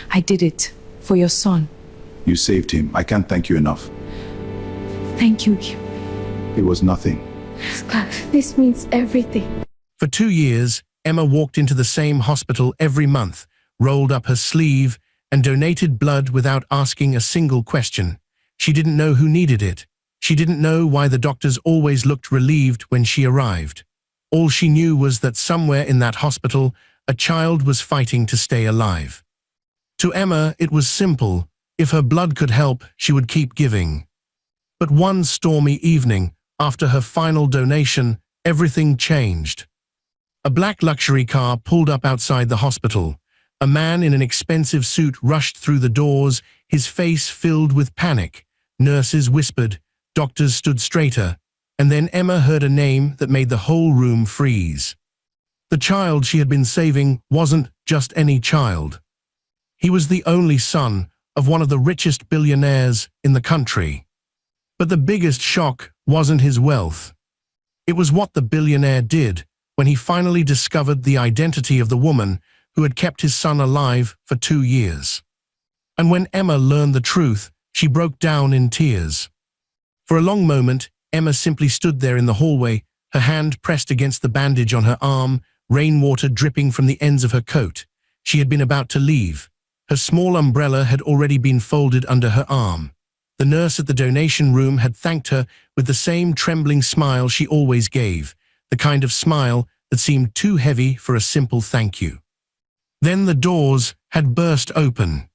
I did it for your son. You saved him. I can't thank you enough. Thank you. It was nothing. This means everything. For 2 years, Emma walked into the same hospital every month, rolled up her sleeve, and donated blood without asking a single question. She didn't know who needed it. She didn't know why the doctors always looked relieved when she arrived. All she knew was that somewhere in that hospital, a child was fighting to stay alive. To Emma, it was simple. If her blood could help, she would keep giving. But one stormy evening, after her final donation, everything changed. A black luxury car pulled up outside the hospital. A man in an expensive suit rushed through the doors, his face filled with panic. Nurses whispered, doctors stood straighter, and then Emma heard a name that made the whole room freeze. The child she had been saving wasn't just any child. He was the only son of one of the richest billionaires in the country. But the biggest shock wasn't his wealth. It was what the billionaire did when he finally discovered the identity of the woman who had kept his son alive for 2 years. And when Emma learned the truth, she broke down in tears. For a long moment, Emma simply stood there in the hallway, her hand pressed against the bandage on her arm, rainwater dripping from the ends of her coat. She had been about to leave. Her small umbrella had already been folded under her arm. The nurse at the donation room had thanked her with the same trembling smile she always gave, the kind of smile that seemed too heavy for a simple thank you. Then the doors had burst open.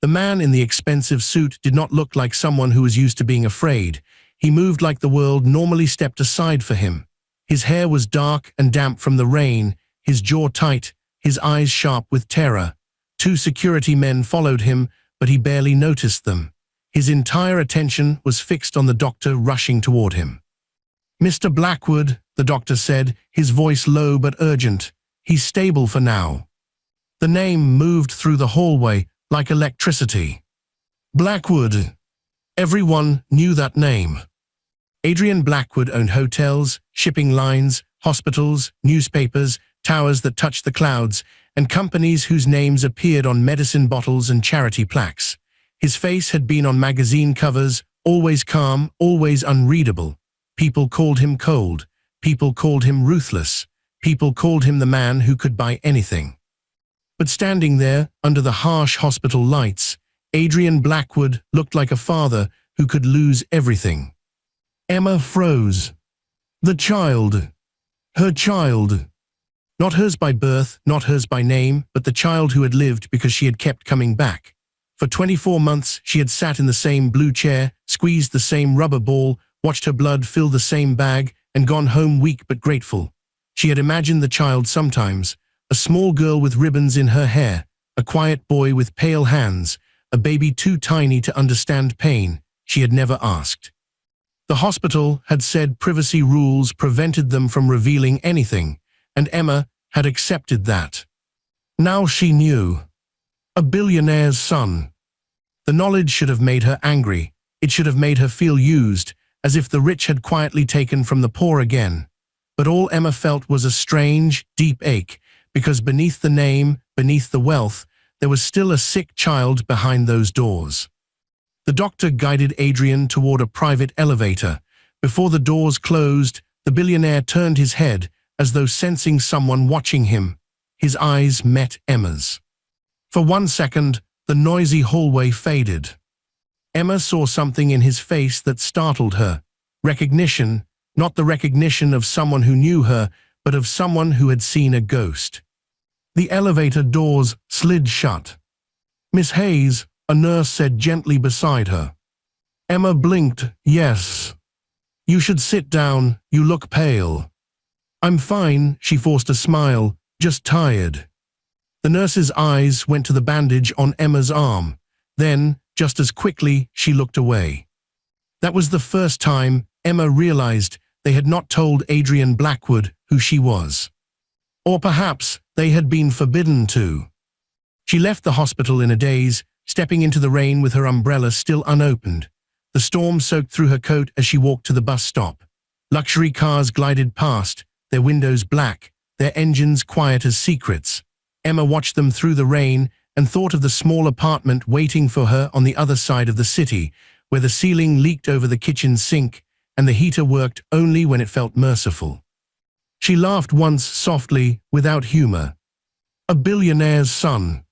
The man in the expensive suit did not look like someone who was used to being afraid. He moved like the world normally stepped aside for him. His hair was dark and damp from the rain, his jaw tight, his eyes sharp with terror. 2 security men followed him, but he barely noticed them. His entire attention was fixed on the doctor rushing toward him. "Mr. Blackwood," the doctor said, his voice low but urgent. "He's stable for now." The name moved through the hallway like electricity. Blackwood. Everyone knew that name. Adrian Blackwood owned hotels, shipping lines, hospitals, newspapers, towers that touched the clouds, and companies whose names appeared on medicine bottles and charity plaques. His face had been on magazine covers, always calm, always unreadable. People called him cold. People called him ruthless. People called him the man who could buy anything. But standing there, under the harsh hospital lights, Adrian Blackwood looked like a father who could lose everything. Emma froze. The child. Her child. Not hers by birth, not hers by name, but the child who had lived because she had kept coming back. For 24 months, she had sat in the same blue chair, squeezed the same rubber ball, watched her blood fill the same bag, and gone home weak but grateful. She had imagined the child sometimes, a small girl with ribbons in her hair, a quiet boy with pale hands, a baby too tiny to understand pain. She had never asked. The hospital had said privacy rules prevented them from revealing anything, and Emma had accepted that. Now she knew. A billionaire's son. The knowledge should have made her angry. It should have made her feel used, as if the rich had quietly taken from the poor again. But all Emma felt was a strange, deep ache, because beneath the name, beneath the wealth, there was still a sick child behind those doors. The doctor guided Adrian toward a private elevator. Before the doors closed, the billionaire turned his head, as though sensing someone watching him. His eyes met Emma's. For 1 second, the noisy hallway faded. Emma saw something in his face that startled her. Recognition, not the recognition of someone who knew her, but of someone who had seen a ghost. The elevator doors slid shut. "Miss Hayes," a nurse said gently beside her. Emma blinked. "Yes." "You should sit down, you look pale." "I'm fine," she forced a smile, "just tired." The nurse's eyes went to the bandage on Emma's arm. Then, just as quickly, she looked away. That was the first time Emma realized they had not told Adrian Blackwood who she was. Or perhaps they had been forbidden to. She left the hospital in a daze, stepping into the rain with her umbrella still unopened. The storm soaked through her coat as she walked to the bus stop. Luxury cars glided past, their windows black, their engines quiet as secrets. Emma watched them through the rain, and thought of the small apartment waiting for her on the other side of the city, where the ceiling leaked over the kitchen sink and the heater worked only when it felt merciful. She laughed once softly, without humor. A billionaire's son.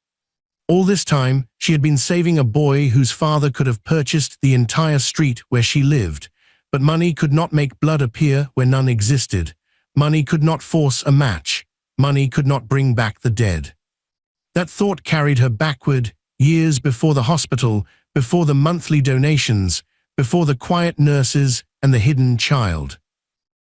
All this time, she had been saving a boy whose father could have purchased the entire street where she lived, but money could not make blood appear where none existed. Money could not force a match. Money could not bring back the dead. That thought carried her backward, years before the hospital, before the monthly donations, before the quiet nurses and the hidden child.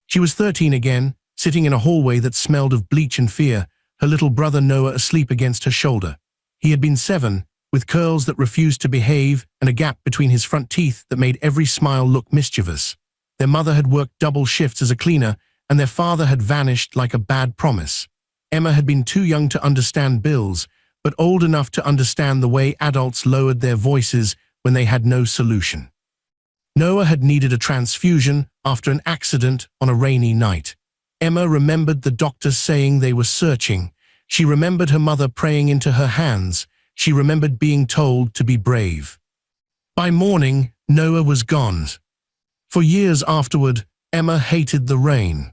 She was 13 again, sitting in a hallway that smelled of bleach and fear, her little brother Noah asleep against her shoulder. He had been 7, with curls that refused to behave and a gap between his front teeth that made every smile look mischievous. Their mother had worked double shifts as a cleaner, and their father had vanished like a bad promise. Emma had been too young to understand bills, but old enough to understand the way adults lowered their voices when they had no solution. Noah had needed a transfusion after an accident on a rainy night. Emma remembered the doctor saying they were searching. She remembered her mother praying into her hands. She remembered being told to be brave. By morning, Noah was gone. For years afterward, Emma hated the rain.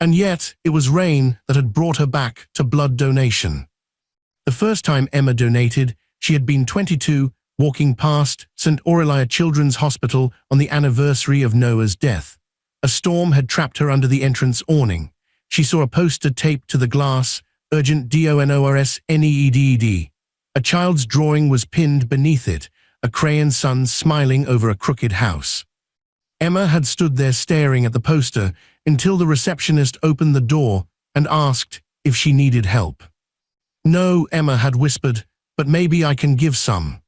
And yet, it was rain that had brought her back to blood donation. The first time Emma donated, she had been 22, walking past St. Aurelia Children's Hospital on the anniversary of Noah's death. A storm had trapped her under the entrance awning. She saw a poster taped to the glass, "Urgent DONORS-NEEDD." A child's drawing was pinned beneath it, a crayon sun smiling over a crooked house. Emma had stood there staring at the poster until the receptionist opened the door and asked if she needed help. "No," Emma had whispered, "but maybe I can give some."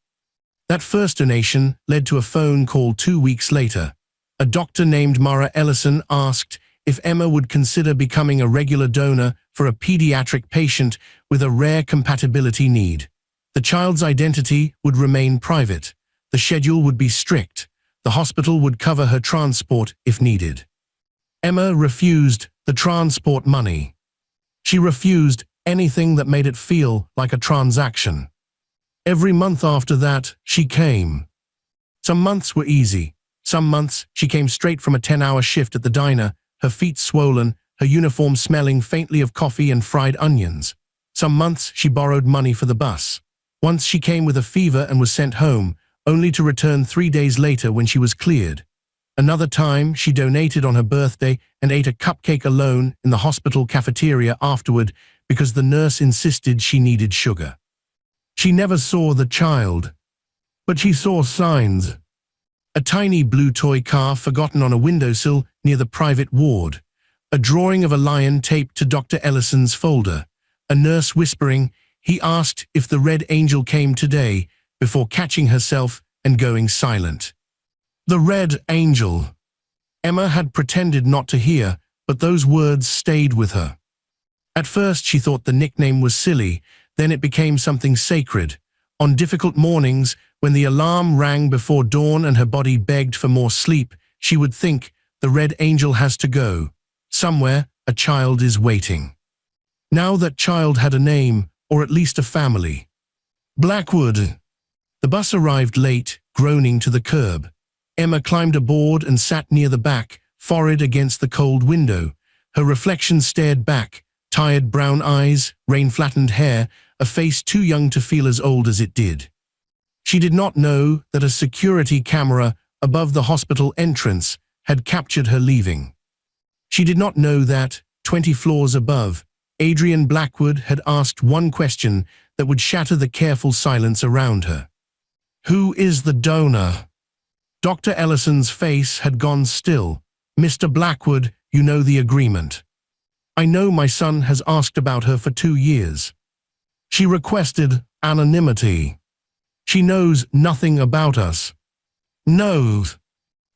That first donation led to a phone call 2 weeks later. A doctor named Mara Ellison asked if Emma would consider becoming a regular donor for a pediatric patient with a rare compatibility need. The child's identity would remain private. The schedule would be strict. The hospital would cover her transport if needed. Emma refused the transport money. She refused anything that made it feel like a transaction. Every month after that, she came. Some months were easy. Some months, she came straight from a 10-hour shift at the diner, her feet swollen, her uniform smelling faintly of coffee and fried onions. Some months, she borrowed money for the bus. Once she came with a fever and was sent home, only to return 3 days later when she was cleared. Another time, she donated on her birthday and ate a cupcake alone in the hospital cafeteria afterward because the nurse insisted she needed sugar. She never saw the child, but she saw signs. A tiny blue toy car forgotten on a windowsill near the private ward. A drawing of a lion taped to Dr. Ellison's folder. A nurse whispering, "He asked if the red angel came today," before catching herself and going silent. The red angel. Emma had pretended not to hear, but those words stayed with her. At first she thought the nickname was silly, then it became something sacred. On difficult mornings, when the alarm rang before dawn and her body begged for more sleep, she would think, the red angel has to go. Somewhere, a child is waiting. Now that child had a name, or at least a family. Blackwood. The bus arrived late, groaning to the curb. Emma climbed aboard and sat near the back, forehead against the cold window. Her reflection stared back, tired brown eyes, rain-flattened hair, a face too young to feel as old as it did. She did not know that a security camera above the hospital entrance had captured her leaving. She did not know that, 20 floors above, Adrian Blackwood had asked one question that would shatter the careful silence around her. "Who is the donor?" Dr. Ellison's face had gone still. "Mr. Blackwood, you know the agreement." "I know my son has asked about her for 2 years." She requested anonymity. "She knows nothing about us." "No."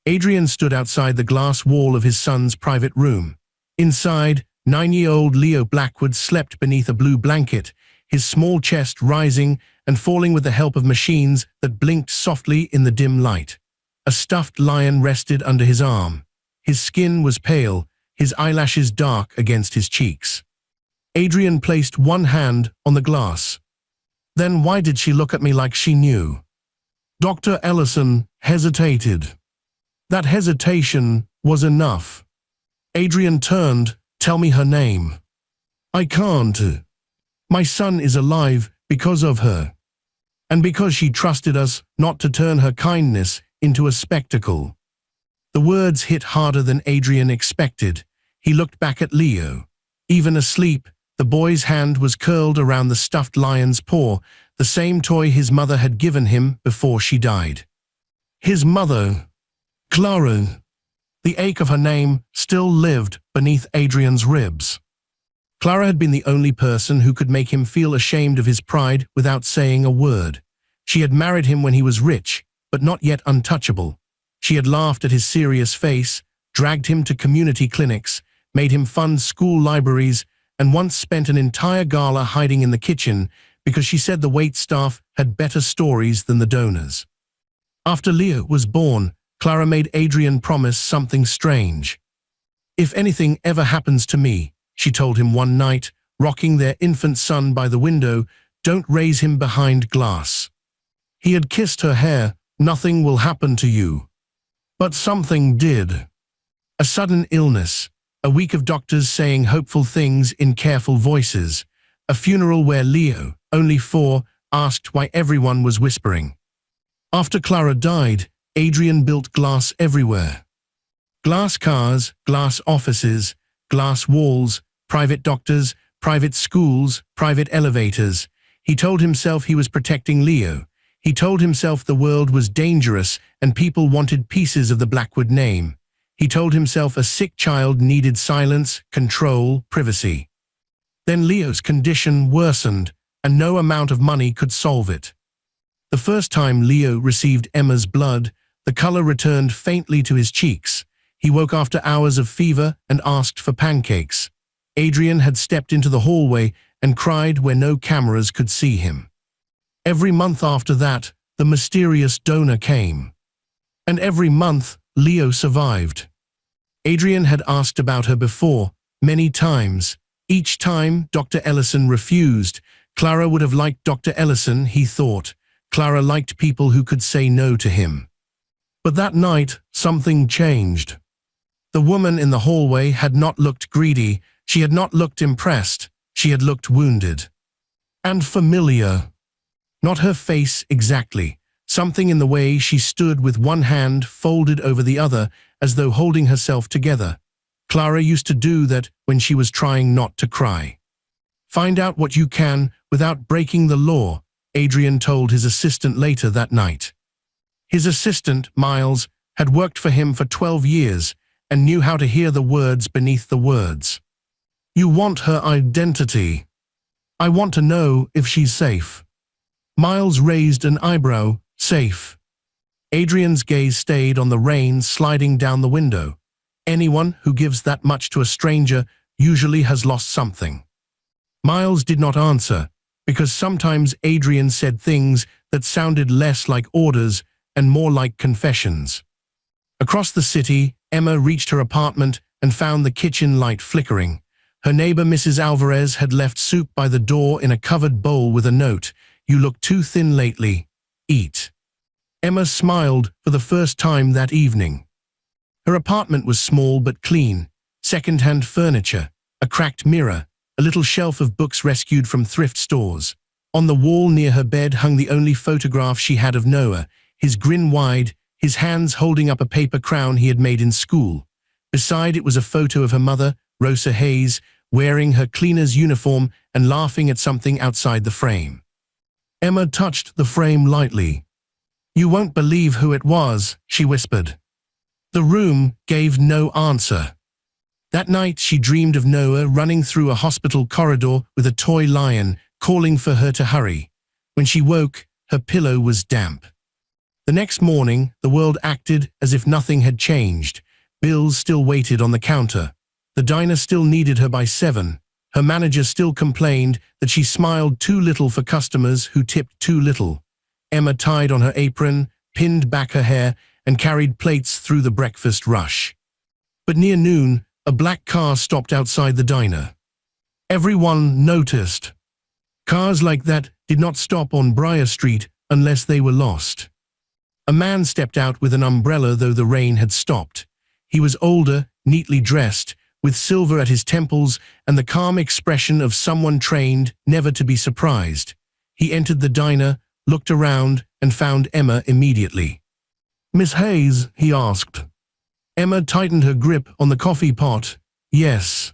Adrian stood outside the glass wall of his son's private room. Inside, 9-year-old Leo Blackwood slept beneath a blue blanket, his small chest rising and falling with the help of machines that blinked softly in the dim light. A stuffed lion rested under his arm. His skin was pale, his eyelashes dark against his cheeks. Adrian placed one hand on the glass. Then why did she look at me like she knew? Dr. Ellison hesitated. That hesitation was enough. Adrian turned. Tell me her name. I can't. My son is alive because of her. And because she trusted us not to turn her kindness into a spectacle. The words hit harder than Adrian expected. He looked back at Leo. Even asleep, the boy's hand was curled around the stuffed lion's paw, the same toy his mother had given him before she died. His mother, Clara. The ache of her name still lived beneath Adrian's ribs. Clara had been the only person who could make him feel ashamed of his pride without saying a word. She had married him when he was rich, but not yet untouchable. She had laughed at his serious face, dragged him to community clinics, made him fund school libraries, and once spent an entire gala hiding in the kitchen because she said the waitstaff had better stories than the donors. After Leo was born, Clara made Adrian promise something strange. If anything ever happens to me, she told him one night, rocking their infant son by the window, don't raise him behind glass. He had kissed her hair. Nothing will happen to you. But something did. A sudden illness, a week of doctors saying hopeful things in careful voices, a funeral where Leo, only 4, asked why everyone was whispering. After Clara died, Adrian built glass everywhere. Glass cars, glass offices, glass walls, private doctors, private schools, private elevators. He told himself he was protecting Leo. He told himself the world was dangerous and people wanted pieces of the Blackwood name. He told himself a sick child needed silence, control, privacy. Then Leo's condition worsened, and no amount of money could solve it. The first time Leo received Emma's blood, the color returned faintly to his cheeks. He woke after hours of fever and asked for pancakes. Adrian had stepped into the hallway and cried where no cameras could see him. Every month after that, the mysterious donor came. And every month, Leo survived. Adrian had asked about her before, many times. Each time, Dr. Ellison refused. Clara would have liked Dr. Ellison, he thought. Clara liked people who could say no to him. But that night, something changed. The woman in the hallway had not looked greedy. She had not looked impressed. She had looked wounded. And familiar. Not her face exactly. Something in the way she stood with one hand folded over the other, as though holding herself together. Clara used to do that when she was trying not to cry. Find out what you can without breaking the law, Adrian told his assistant later that night. His assistant, Miles, had worked for him for 12 years and knew how to hear the words beneath the words. You want her identity. I want to know if she's safe. Miles raised an eyebrow. Safe. Adrian's gaze stayed on the rain sliding down the window. Anyone who gives that much to a stranger usually has lost something. Miles did not answer, because sometimes Adrian said things that sounded less like orders and more like confessions. Across the city, Emma reached her apartment and found the kitchen light flickering. Her neighbor Mrs. Alvarez had left soup by the door in a covered bowl with a note, "You look too thin lately. Eat." Emma smiled for the first time that evening. Her apartment was small but clean, second-hand furniture, a cracked mirror, a little shelf of books rescued from thrift stores. On the wall near her bed hung the only photograph she had of Noah, his grin wide, his hands holding up a paper crown he had made in school. Beside it was a photo of her mother, Rosa Hayes, wearing her cleaner's uniform and laughing at something outside the frame. Emma touched the frame lightly. "You won't believe who it was," she whispered. The room gave no answer. That night she dreamed of Noah running through a hospital corridor with a toy lion, calling for her to hurry. When she woke, her pillow was damp. The next morning, the world acted as if nothing had changed. Bills still waited on the counter. The diner still needed her by 7. Her manager still complained that she smiled too little for customers who tipped too little. Emma tied on her apron, pinned back her hair, and carried plates through the breakfast rush. But near noon, a black car stopped outside the diner. Everyone noticed. Cars like that did not stop on Briar Street unless they were lost. A man stepped out with an umbrella though the rain had stopped. He was older, neatly dressed, with silver at his temples and the calm expression of someone trained never to be surprised. He entered the diner, looked around, and found Emma immediately. "Miss Hayes?" he asked. Emma tightened her grip on the coffee pot. "Yes.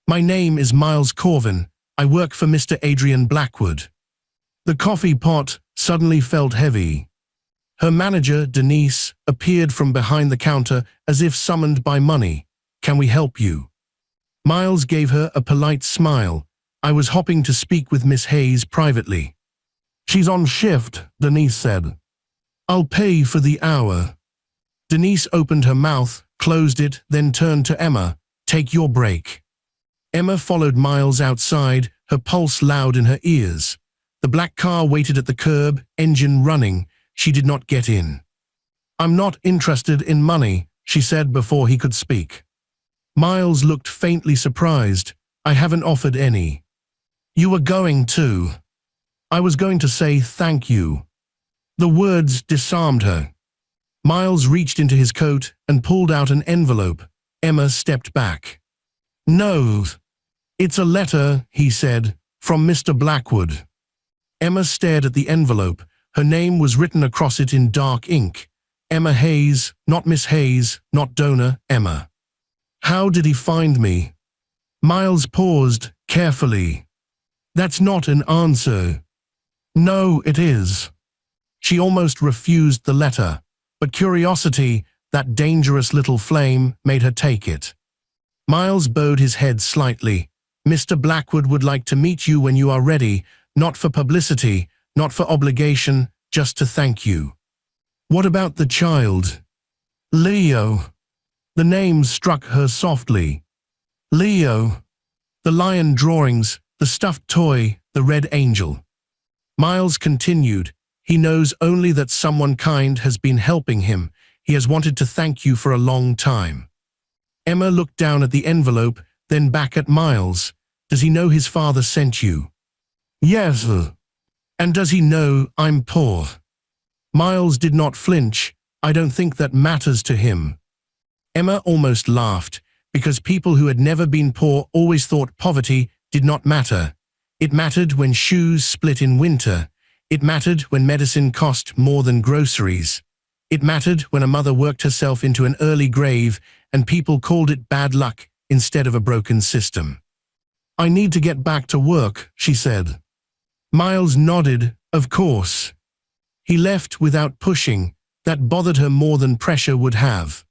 My name is Miles Corvin. I work for Mr. Adrian Blackwood." The coffee pot suddenly felt heavy. Her manager, Denise, appeared from behind the counter as if summoned by money. "Can we help you?" Miles gave her a polite smile. "I was hoping to speak with Miss Hayes privately." "She's on shift," Denise said. "I'll pay for the hour." Denise opened her mouth, closed it, then turned to Emma. "Take your break." Emma followed Miles outside, her pulse loud in her ears. The black car waited at the curb, engine running. She did not get in. "I'm not interested in money," she said before he could speak. Miles looked faintly surprised. "I haven't offered any." "You were going to." "I was going to say thank you." The words disarmed her. Miles reached into his coat and pulled out an envelope. Emma stepped back. "No. It's a letter," he said, "from Mr. Blackwood." Emma stared at the envelope. Her name was written across it in dark ink. Emma Hayes, not Miss Hayes, not donor, Emma. "How did he find me?" Miles paused, carefully. "That's not an answer." "No, it is." She almost refused the letter, but curiosity, that dangerous little flame, made her take it. Miles bowed his head slightly. "Mr. Blackwood would like to meet you when you are ready, not for publicity, not for obligation, just to thank you." "What about the child?" "Leo." The name struck her softly. "Leo." The lion drawings, the stuffed toy, the red angel. Miles continued. "He knows only that someone kind has been helping him. He has wanted to thank you for a long time." Emma looked down at the envelope, then back at Miles. "Does he know his father sent you?" "Yes." "And does he know I'm poor?" Miles did not flinch. "I don't think that matters to him." Emma almost laughed, because people who had never been poor always thought poverty did not matter. It mattered when shoes split in winter. It mattered when medicine cost more than groceries. It mattered when a mother worked herself into an early grave and people called it bad luck instead of a broken system. "I need to get back to work," she said. Miles nodded. "Of course." He left without pushing. That bothered her more than pressure would have.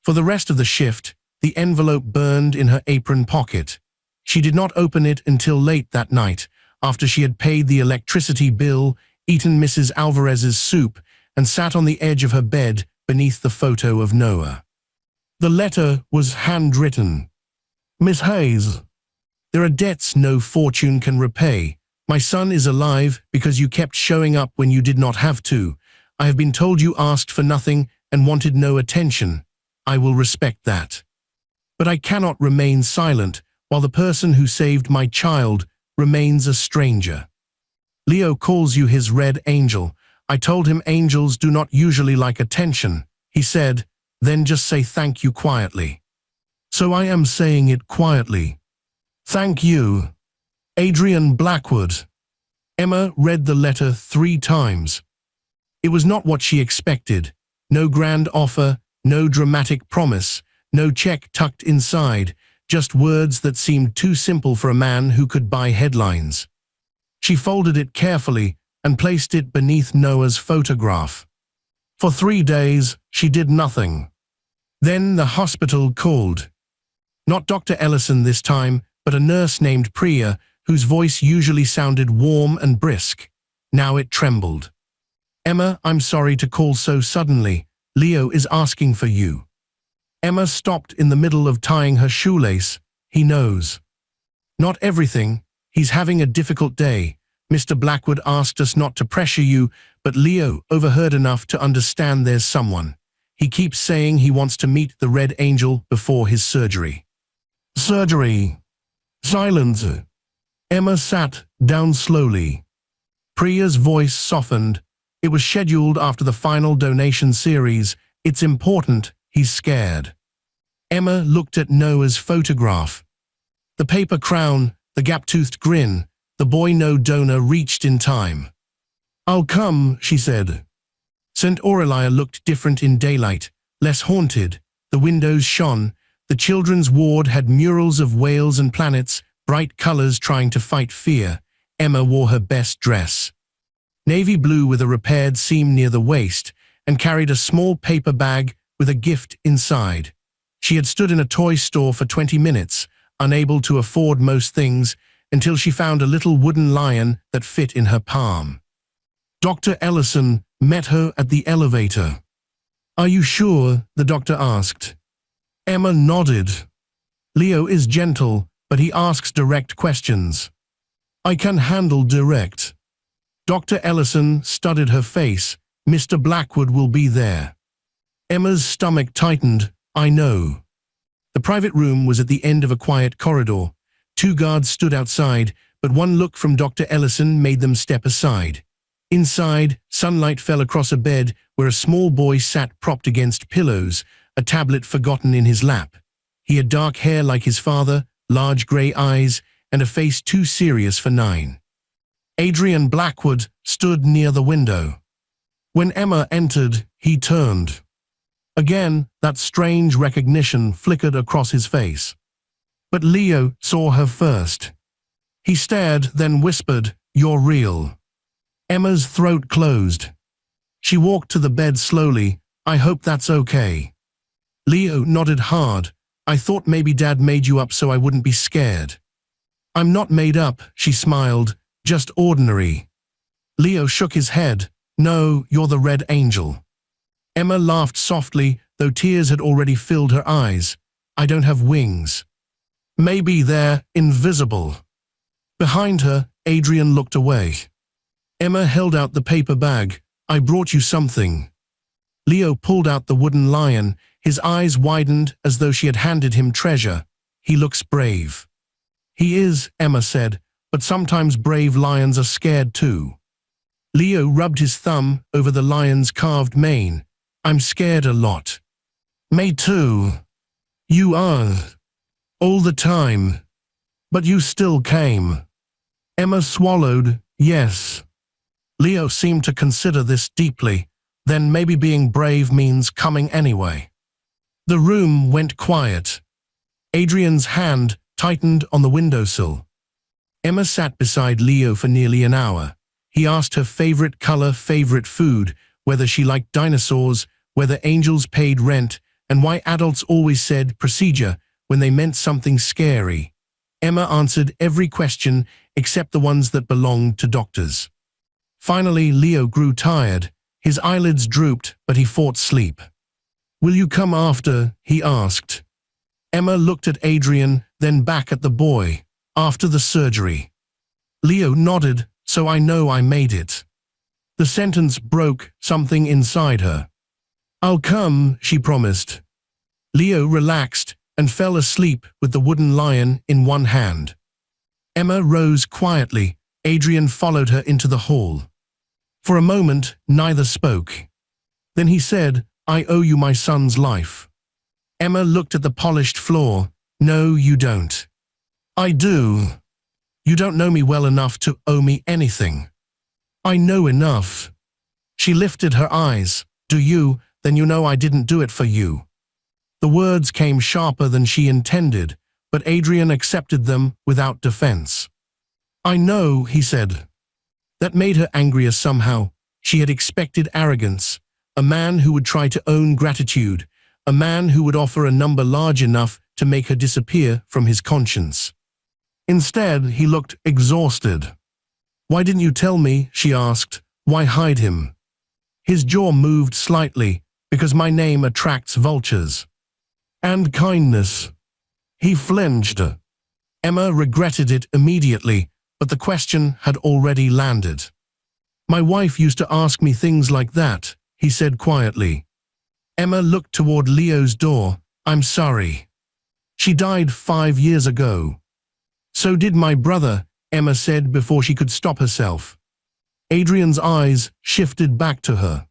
For the rest of the shift, the envelope burned in her apron pocket. She did not open it until late that night, after she had paid the electricity bill, eaten Mrs. Alvarez's soup, and sat on the edge of her bed beneath the photo of Noah. The letter was handwritten. "Miss Hayes, there are debts no fortune can repay. My son is alive because you kept showing up when you did not have to. I have been told you asked for nothing and wanted no attention. I will respect that. But I cannot remain silent while the person who saved my child remains a stranger. Leo calls you his red angel. I told him angels do not usually like attention. He said, then just say thank you quietly. So I am saying it quietly. Thank you. Adrian Blackwood." Emma read the letter 3 times. It was not what she expected. No grand offer, no dramatic promise, no check tucked inside, just words that seemed too simple for a man who could buy headlines. She folded it carefully and placed it beneath Noah's photograph. For 3 days, she did nothing. Then the hospital called. Not Dr. Ellison this time, but a nurse named Priya, whose voice usually sounded warm and brisk. Now it trembled. "Emma, I'm sorry to call so suddenly. Leo is asking for you." Emma stopped in the middle of tying her shoelace. "He knows." "Not everything. He's having a difficult day. Mr. Blackwood asked us not to pressure you, but Leo overheard enough to understand there's someone. He keeps saying he wants to meet the Red Angel before his surgery." "Surgery." Silence. Emma sat down slowly. Priya's voice softened. It was scheduled after the final donation series. It's important, he's scared. Emma looked at Noah's photograph. The paper crown, the gap-toothed grin, the boy no donor reached in time. I'll come, she said. St. Aurelia looked different in daylight, less haunted. The windows shone. The children's ward had murals of whales and planets, bright colors trying to fight fear. Emma wore her best dress. Navy blue with a repaired seam near the waist, and carried a small paper bag with a gift inside. She had stood in a toy store for 20 minutes, unable to afford most things, until she found a little wooden lion that fit in her palm. Dr. Ellison met her at the elevator. Are you sure? The doctor asked. Emma nodded. Leo is gentle, but he asks direct questions. I can handle direct. Dr. Ellison studied her face. Mr. Blackwood will be there. Emma's stomach tightened. I know. The private room was at the end of a quiet corridor. 2 guards stood outside, but one look from Dr. Ellison made them step aside. Inside, sunlight fell across a bed where a small boy sat propped against pillows, a tablet forgotten in his lap. He had dark hair like his father, large grey eyes, and a face too serious for 9. Adrian Blackwood stood near the window. When Emma entered, he turned. Again, that strange recognition flickered across his face. But Leo saw her first. He stared, then whispered, "You're real." Emma's throat closed. She walked to the bed slowly. I hope that's okay. Leo nodded hard. I thought maybe Dad made you up so I wouldn't be scared. I'm not made up, she smiled, just ordinary. Leo shook his head. No, you're the Red Angel. Emma laughed softly, though tears had already filled her eyes. I don't have wings. Maybe they're invisible. Behind her, Adrian looked away. Emma held out the paper bag. I brought you something. Leo pulled out the wooden lion. His eyes widened as though she had handed him treasure. He looks brave. He is, Emma said, but sometimes brave lions are scared too. Leo rubbed his thumb over the lion's carved mane. I'm scared a lot. Me too. You are. All the time. But you still came. Emma swallowed. Yes. Leo seemed to consider this deeply. Then maybe being brave means coming anyway. The room went quiet. Adrian's hand tightened on the windowsill. Emma sat beside Leo for nearly an hour. He asked her favorite color, favorite food, whether she liked dinosaurs, whether angels paid rent, and why adults always said procedure when they meant something scary. Emma answered every question except the ones that belonged to doctors. Finally, Leo grew tired. His eyelids drooped, but he fought sleep. Will you come after? He asked. Emma looked at Adrian, then back at the boy. After the surgery. Leo nodded, so I know I made it. The sentence broke something inside her. I'll come, she promised. Leo relaxed and fell asleep with the wooden lion in one hand. Emma rose quietly. Adrian followed her into the hall. For a moment, neither spoke. Then he said, I owe you my son's life. Emma looked at the polished floor. No, you don't. I do. You don't know me well enough to owe me anything. I know enough. She lifted her eyes. Do you? Then you know I didn't do it for you. The words came sharper than she intended, but Adrian accepted them without defense. I know, he said. That made her angrier somehow. She had expected arrogance, a man who would try to own gratitude, a man who would offer a number large enough to make her disappear from his conscience. Instead, he looked exhausted. Why didn't you tell me? She asked. Why hide him? His jaw moved slightly, because my name attracts vultures. And kindness. He flinched. Emma regretted it immediately, but the question had already landed. My wife used to ask me things like that, he said quietly. Emma looked toward Leo's door. I'm sorry. She died 5 years ago. So did my brother. Emma said before she could stop herself. Adrian's eyes shifted back to her.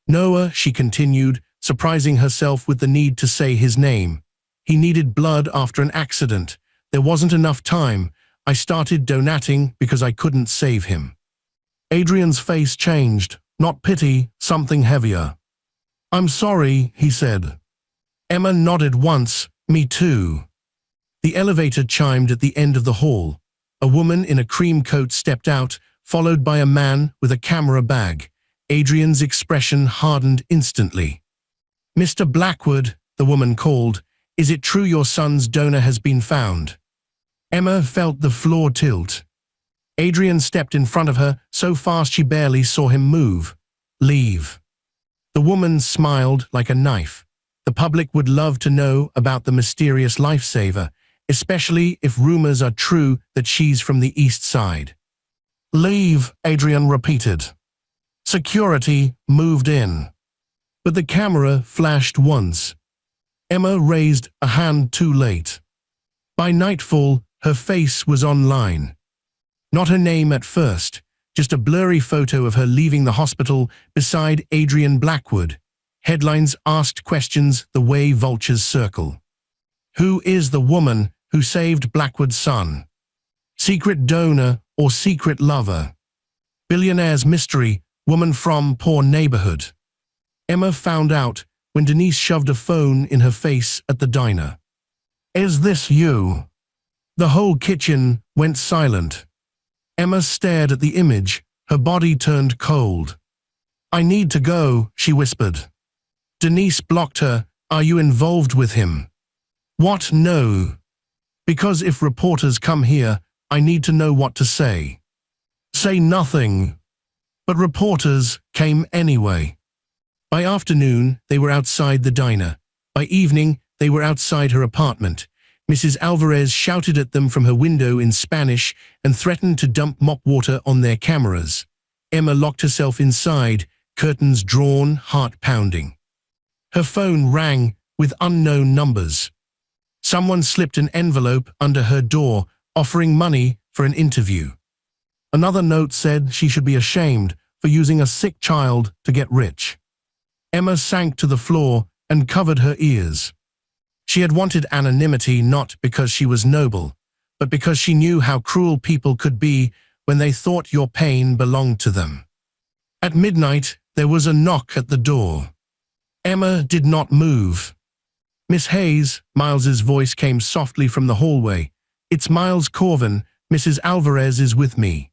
Noah, she continued, surprising herself with the need to say his name. He needed blood after an accident. There wasn't enough time. I started donating because I couldn't save him. Adrian's face changed, not pity, something heavier. I'm sorry, he said. Emma nodded once, me too. The elevator chimed at the end of the hall. A woman in a cream coat stepped out, followed by a man with a camera bag. Adrian's expression hardened instantly. Mr. Blackwood, the woman called, is it true your son's donor has been found? Emma felt the floor tilt. Adrian stepped in front of her, so fast she barely saw him move. Leave. The woman smiled like a knife. The public would love to know about the mysterious lifesaver, especially if rumors are true that she's from the East Side. Leave, Adrian repeated. Security moved in. But the camera flashed once. Emma raised a hand too late. By nightfall, her face was online. Not her name at first, just a blurry photo of her leaving the hospital beside Adrian Blackwood. Headlines asked questions the way vultures circle. Who is the woman who saved Blackwood's son? Secret donor or secret lover? Billionaire's mystery, woman from poor neighborhood. Emma found out when Denise shoved a phone in her face at the diner. Is this you? The whole kitchen went silent. Emma stared at the image, her body turned cold. I need to go, she whispered. Denise blocked her. Are you involved with him? What? No. Because if reporters come here, I need to know what to say. Say nothing. But reporters came anyway. By afternoon, they were outside the diner. By evening, they were outside her apartment. Mrs. Alvarez shouted at them from her window in Spanish and threatened to dump mop water on their cameras. Emma locked herself inside, curtains drawn, heart pounding. Her phone rang with unknown numbers. Someone slipped an envelope under her door, offering money for an interview. Another note said she should be ashamed for using a sick child to get rich. Emma sank to the floor and covered her ears. She had wanted anonymity not because she was noble, but because she knew how cruel people could be when they thought your pain belonged to them. At midnight, there was a knock at the door. Emma did not move. Miss Hayes, Miles's voice came softly from the hallway. It's Miles Corvin, Mrs. Alvarez is with me.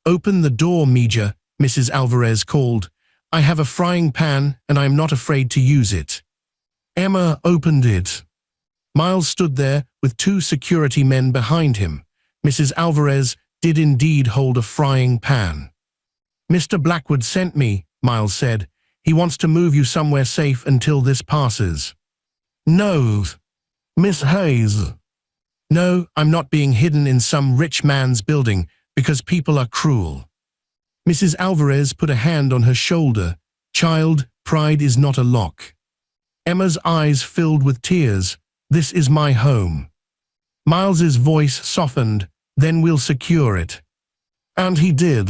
Open the door, Mija, Mrs. Alvarez called. I have a frying pan and I am not afraid to use it. Emma opened it. Miles stood there with two security men behind him. Mrs. Alvarez did indeed hold a frying pan. Mr. Blackwood sent me, Miles said. He wants to move you somewhere safe until this passes. No. Miss Hayes. No, I'm not being hidden in some rich man's building because people are cruel. Mrs. Alvarez put a hand on her shoulder. Child, pride is not a lock. Emma's eyes filled with tears. This is my home. Miles's voice softened. Then we'll secure it. And he did.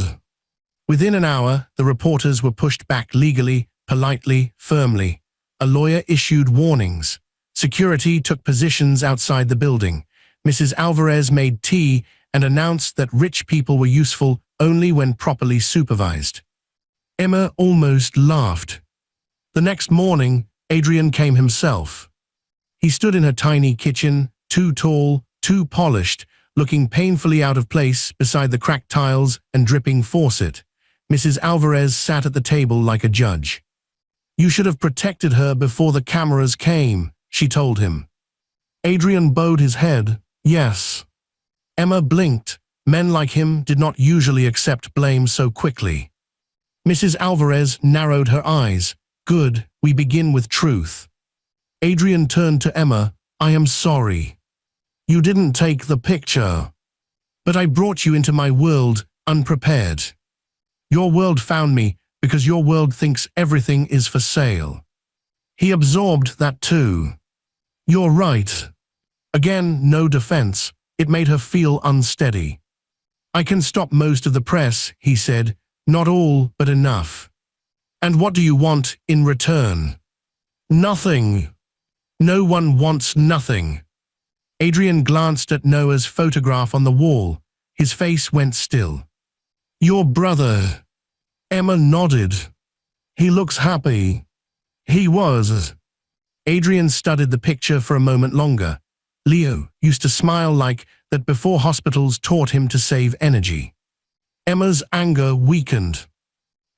Within an hour, the reporters were pushed back legally, politely, firmly. A lawyer issued warnings. Security took positions outside the building. Mrs. Alvarez made tea and announced that rich people were useful only when properly supervised. Emma almost laughed. The next morning, Adrian came himself. He stood in her tiny kitchen, too tall, too polished, looking painfully out of place beside the cracked tiles and dripping faucet. Mrs. Alvarez sat at the table like a judge. You should have protected her before the cameras came, she told him. Adrian bowed his head. Yes. Emma blinked. Men like him did not usually accept blame so quickly. Mrs. Alvarez narrowed her eyes. Good, we begin with truth. Adrian turned to Emma. I am sorry. You didn't take the picture. But I brought you into my world, unprepared. Your world found me because your world thinks everything is for sale. He absorbed that too. You're right. Again, no defense. It made her feel unsteady. I can stop most of the press, he said. Not all, but enough. And what do you want in return? Nothing. No one wants nothing. Adrian glanced at Noah's photograph on the wall. His face went still. Your brother. Emma nodded. He looks happy. He was. Adrian studied the picture for a moment longer. Leo used to smile like that before hospitals taught him to save energy. Emma's anger weakened.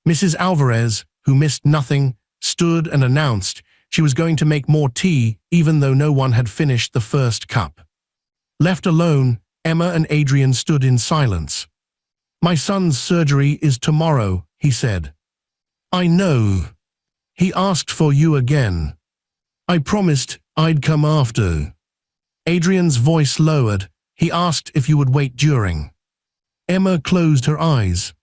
Mrs. Alvarez, who missed nothing, stood and announced she was going to make more tea even though no one had finished the first cup. Left alone, Emma and Adrian stood in silence. My son's surgery is tomorrow, he said. I know. He asked for you again. I promised I'd come after. Adrian's voice lowered. He asked if you would wait during. Emma closed her eyes.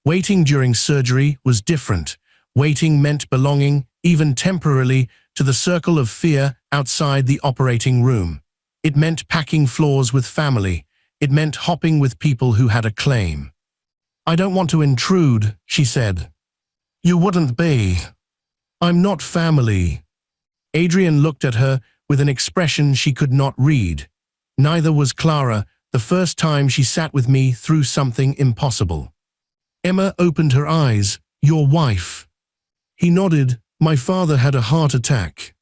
Waiting during surgery was different. Waiting meant belonging, even temporarily, to the circle of fear outside the operating room. It meant packing floors with family. It meant hopping with people who had a claim. I don't want to intrude, she said. You wouldn't be. I'm not family. Adrian looked at her with an expression she could not read. Neither was Clara, the first time she sat with me through something impossible. Emma opened her eyes. Your wife. He nodded. My father had a heart attack.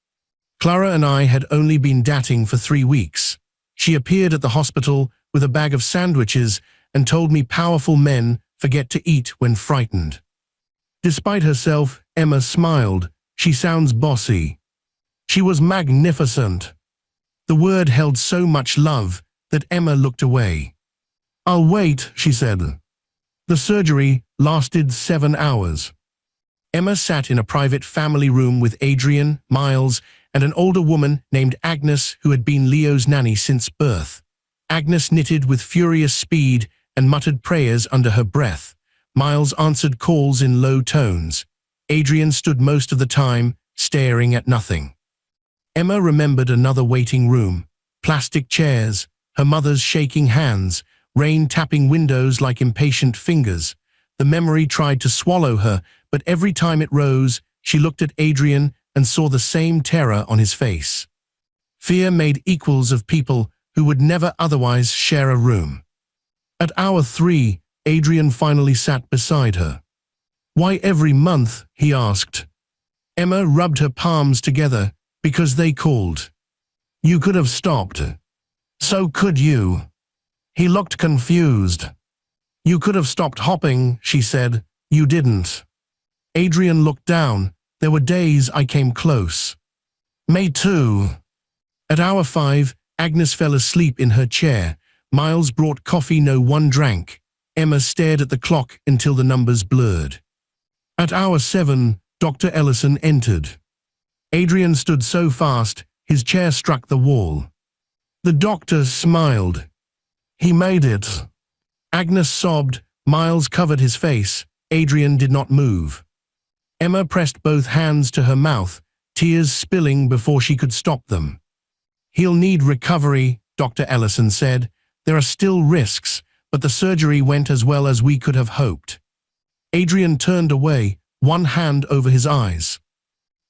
Clara and I had only been dating for 3 weeks. She appeared at the hospital with a bag of sandwiches and told me powerful men forget to eat when frightened. Despite herself, Emma smiled. She sounds bossy. She was magnificent. The word held so much love that Emma looked away. I'll wait, she said. The surgery lasted 7 hours. Emma sat in a private family room with Adrian, Miles, and an older woman named Agnes who had been Leo's nanny since birth. Agnes knitted with furious speed and muttered prayers under her breath. Miles answered calls in low tones. Adrian stood most of the time, staring at nothing. Emma remembered another waiting room. Plastic chairs, her mother's shaking hands, rain tapping windows like impatient fingers. The memory tried to swallow her, but every time it rose, she looked at Adrian and saw the same terror on his face. Fear made equals of people who would never otherwise share a room. At hour 3, Adrian finally sat beside her. Why every month? He asked. Emma rubbed her palms together. Because they called. You could have stopped. So could you. He looked confused. You could have stopped hopping, she said. You didn't. Adrian looked down. There were days I came close. Me too. At hour 5, Agnes fell asleep in her chair. Miles brought coffee no one drank. Emma stared at the clock until the numbers blurred. At hour 7, Dr. Ellison entered. Adrian stood so fast, his chair struck the wall. The doctor smiled. He made it. Agnes sobbed. Miles covered his face. Adrian did not move. Emma pressed both hands to her mouth, tears spilling before she could stop them. He'll need recovery, Dr. Ellison said. There are still risks, but the surgery went as well as we could have hoped. Adrian turned away, one hand over his eyes.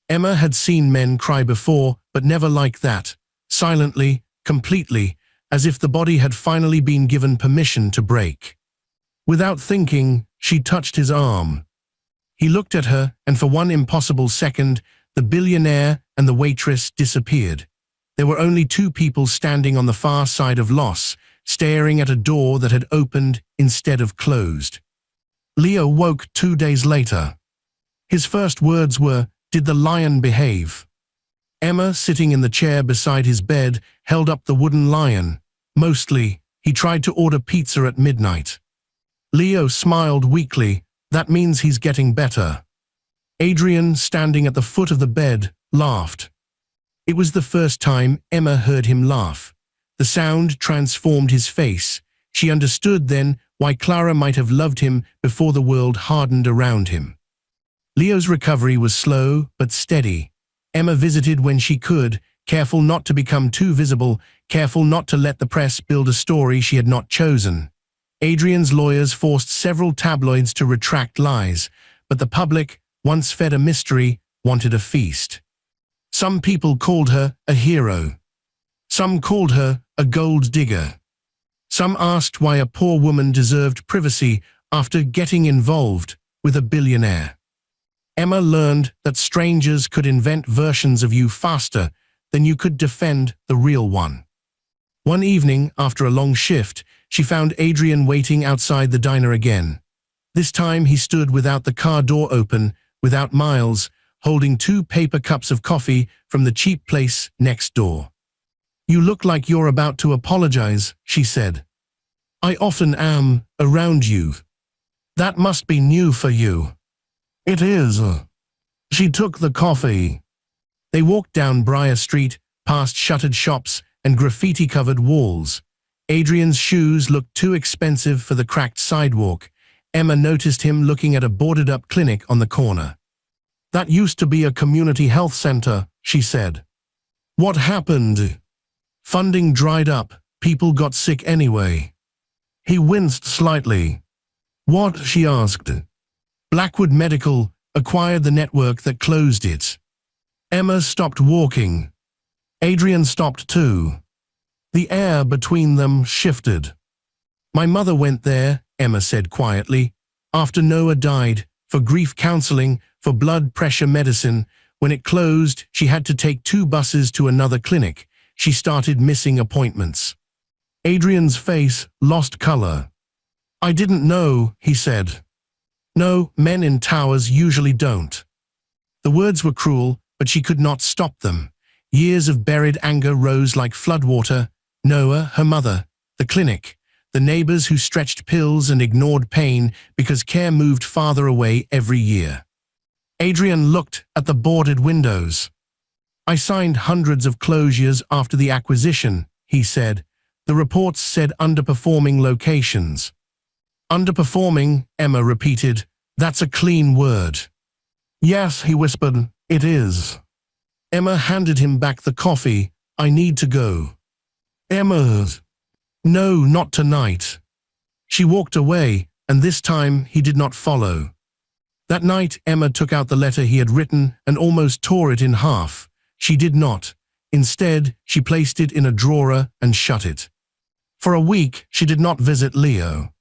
Emma had seen men cry before, but never like that, silently, completely, as if the body had finally been given permission to break. Without thinking, she touched his arm. He looked at her, and for one impossible second, the billionaire and the waitress disappeared. There were only 2 people standing on the far side of loss, staring at a door that had opened instead of closed. Leo woke 2 days later. His first words were, "Did the lion behave?" Emma, sitting in the chair beside his bed, held up the wooden lion. Mostly, he tried to order pizza at midnight. Leo smiled weakly. That means he's getting better. Adrian, standing at the foot of the bed, laughed. It was the first time Emma heard him laugh. The sound transformed his face. She understood then why Clara might have loved him before the world hardened around him. Leo's recovery was slow but steady. Emma visited when she could, careful not to become too visible, careful not to let the press build a story she had not chosen. Adrian's lawyers forced several tabloids to retract lies, but the public, once fed a mystery, wanted a feast. Some people called her a hero. Some called her a gold digger. Some asked why a poor woman deserved privacy after getting involved with a billionaire. Emma learned that strangers could invent versions of you faster than you could defend the real one. One evening, after a long shift, she found Adrian waiting outside the diner again. This time he stood without the car door open, without Miles, holding 2 paper cups of coffee from the cheap place next door. "You look like you're about to apologize," she said. "I often am, around you. That must be new for you." "It is." She took the coffee. They walked down Briar Street, past shuttered shops and graffiti-covered walls. Adrian's shoes looked too expensive for the cracked sidewalk. Emma noticed him looking at a boarded-up clinic on the corner. "That used to be a community health center," she said. "What happened?" "Funding dried up. People got sick anyway." He winced slightly. "What?" she asked. "Blackwood Medical acquired the network that closed it." Emma stopped walking. Adrian stopped too. The air between them shifted. "My mother went there," Emma said quietly, "after Noah died, for grief counseling, for blood pressure medicine. When it closed, she had to take 2 buses to another clinic. She started missing appointments." Adrian's face lost color. "I didn't know," he said. "No, men in towers usually don't." The words were cruel, but she could not stop them. Years of buried anger rose like floodwater. Noah, her mother, the clinic, the neighbors who stretched pills and ignored pain because care moved farther away every year. Adrian looked at the boarded windows. "I signed hundreds of closures after the acquisition," he said. "The reports said underperforming locations." "Underperforming," Emma repeated. "That's a clean word." "Yes," he whispered, "it is." Emma handed him back the coffee. "I need to go." "Emma." "No, not tonight." She walked away, and this time he did not follow. That night, Emma took out the letter he had written and almost tore it in half. She did not. Instead, she placed it in a drawer and shut it. For a week, she did not visit Leo.